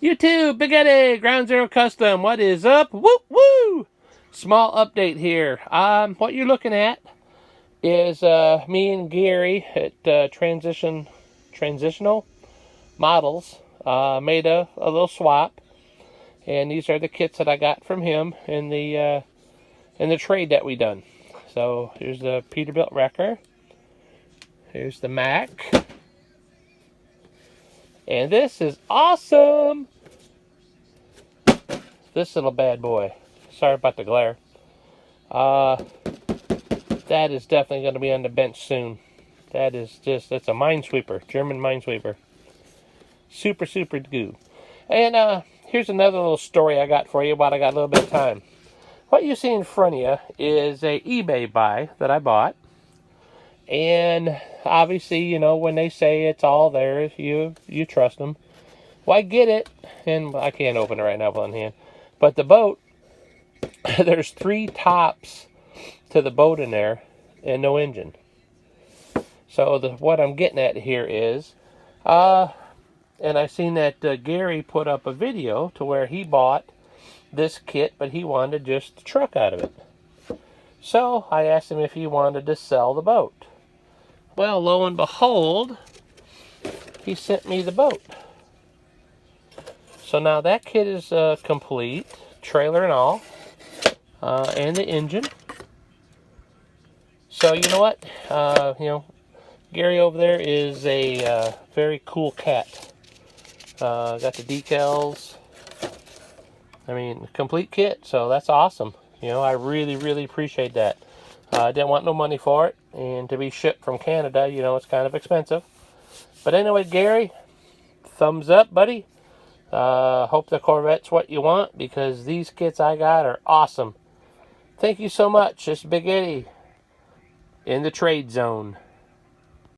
You too, Big Eddie, Ground Zero Custom. What is up? Woo woo! Small update here. What you're looking at is me and Gary at Transitional Models made a little swap, and these are the kits that I got from him in the trade that we done. So here's the Peterbilt Wrecker. Here's the Mack. And this is awesome! This little bad boy. Sorry about the glare. That is definitely going to be on the bench soon. That is just, it's a minesweeper. German minesweeper. Super, super goo. And here's another little story I got for you while I got a little bit of time. What you see in front of you is a eBay buy that I bought. And obviously, you know, when they say it's all there, you trust them. Well, I get it. And I can't open it right now with one hand. But the boat, there's 3 tops to the boat in there and no engine. So what I'm getting at here is, and I seen that Gary put up a video to where he bought this kit, but he wanted just the truck out of it. So I asked him if he wanted to sell the boat. Well, lo and behold, he sent me the boat. So now that kit is complete, trailer and all, and the engine. So you know what? You know, Gary over there is a very cool cat. Got the decals. I mean, complete kit. So that's awesome. You know, I really, really appreciate that. I didn't want no money for it, and to be shipped from Canada, you know, it's kind of expensive. But anyway, Gary, thumbs up, buddy. Hope the Corvette's what you want, because these kits I got are awesome. Thank you so much. This is Big Eddie in the trade zone.